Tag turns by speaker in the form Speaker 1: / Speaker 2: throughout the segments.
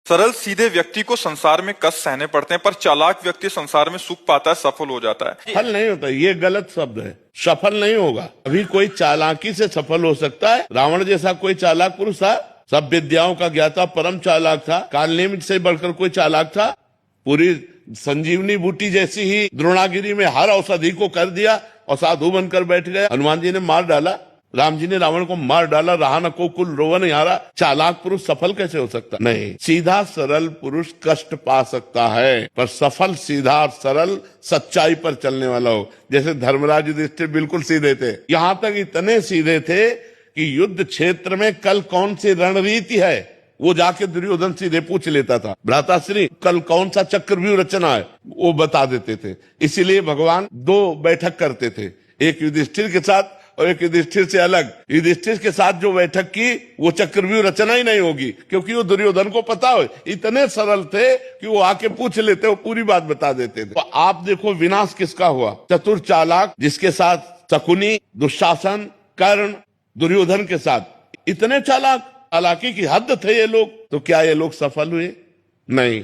Speaker 1: सरल सीधे व्यक्ति को संसार में कष्ट सहने पड़ते हैं, पर चालाक व्यक्ति संसार में सुख पाता है, सफल हो जाता है।
Speaker 2: सफल नहीं होता, ये गलत शब्द है। सफल नहीं होगा। अभी कोई चालाकी से सफल हो सकता है। रावण जैसा कोई चालाक पुरुष था, सब विद्याओं का ज्ञाता, परम चालाक था। कालनेमित से बढ़कर कोई चालाक था? पूरी संजीवनी बूटी जैसी ही द्रोणागिरी में हर औषधि को कर दिया और साधु बनकर बैठ गया। हनुमान जी ने मार डाला, राम जी ने रावण को मार डाला, रहा न को कुल रोवन हारा। चालाक पुरुष सफल कैसे हो सकता? नहीं, सीधा सरल पुरुष कष्ट पा सकता है, पर सफल सीधा और सरल सच्चाई पर चलने वाला हो। जैसे धर्मराज युधिष्ठिर बिल्कुल सीधे थे, यहाँ तक इतने सीधे थे कि युद्ध क्षेत्र में कल कौन सी रणनीति है वो जाके दुर्योधन सीधे पूछ लेता था। भ्राताश्री कल कौन सा चक्रव्यूह रचना है वो बता देते थे। इसीलिए भगवान दो बैठक करते थे, एक युधिष्ठिर के साथ और एक युधिष्ठिर से अलग। युधिष्ठिर के साथ जो बैठक की वो चक्रव्यूह रचना ही नहीं होगी, क्योंकि वो दुर्योधन को पता हो। इतने सरल थे कि वो आके पूछ लेते, वो पूरी बात बता देते थे। तो आप देखो विनाश किसका हुआ? चतुर चालाक, जिसके साथ शकुनी, दुशासन, कर्ण, दुर्योधन के साथ इतने चालाक, चालाकी की हद थे ये लोग। तो क्या ये लोग सफल हुए? नहीं,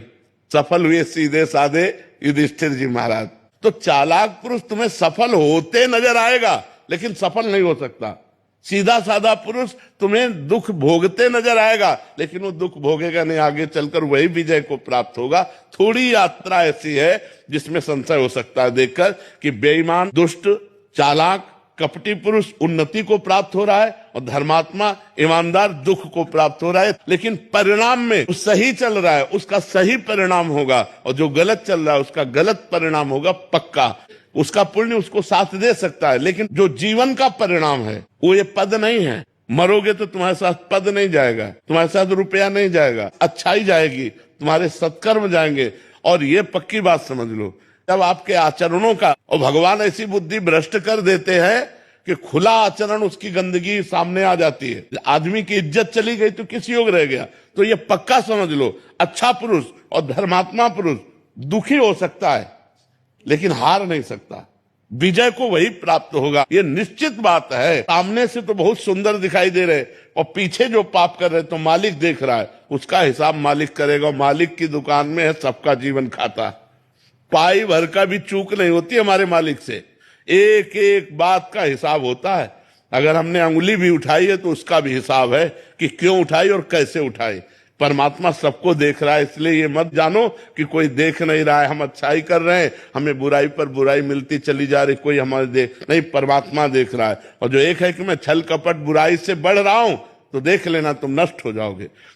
Speaker 2: सफल हुए सीधे साधे युधिष्ठिर जी महाराज। तो चालाक पुरुष तुम्हें सफल होते नजर आएगा, लेकिन सफल नहीं हो सकता। सीधा साधा पुरुष तुम्हें दुख भोगते नजर आएगा, लेकिन वो दुख भोगेगा नहीं, आगे चलकर वही विजय को प्राप्त होगा। थोड़ी यात्रा ऐसी है जिसमें संशय हो सकता है देखकर कि बेईमान, दुष्ट, चालाक, कपटी पुरुष उन्नति को प्राप्त हो रहा है और धर्मात्मा, ईमानदार दुख को प्राप्त हो रहा है। लेकिन परिणाम में जो सही चल रहा है उसका सही परिणाम होगा, और जो गलत चल रहा है उसका गलत परिणाम होगा पक्का। उसका पुण्य उसको साथ दे सकता है, लेकिन जो जीवन का परिणाम है वो ये पद नहीं है। मरोगे तो तुम्हारे साथ पद नहीं जाएगा, तुम्हारे साथ रुपया नहीं जाएगा, अच्छाई जाएगी, तुम्हारे सत्कर्म जाएंगे। और ये पक्की बात समझ लो, जब आपके आचरणों का, और भगवान ऐसी बुद्धि भ्रष्ट कर देते हैं कि खुला आचरण उसकी गंदगी सामने आ जाती है। आदमी की इज्जत चली गई तो किस योग रह गया? तो ये पक्का समझ लो, अच्छा पुरुष और धर्मात्मा पुरुष दुखी हो सकता है लेकिन हार नहीं सकता। विजय को वही प्राप्त होगा, ये निश्चित बात है। सामने से तो बहुत सुंदर दिखाई दे रहे और पीछे जो पाप कर रहे तो मालिक देख रहा है, उसका हिसाब मालिक करेगा। मालिक की दुकान में है सबका जीवन खाता। पाई भर का भी चूक नहीं होती हमारे मालिक से, एक एक बात का हिसाब होता है। अगर हमने अंगुली भी उठाई है तो उसका भी हिसाब है कि क्यों उठाई और कैसे उठाई। परमात्मा सबको देख रहा है, इसलिए ये मत जानो कि कोई देख नहीं रहा है, हम अच्छाई कर रहे हैं, हमें बुराई पर बुराई मिलती चली जा रही, कोई हमारे देख नहीं। परमात्मा देख रहा है। और जो एक है कि मैं छल कपट बुराई से बढ़ रहा हूं, तो देख लेना तुम नष्ट हो जाओगे।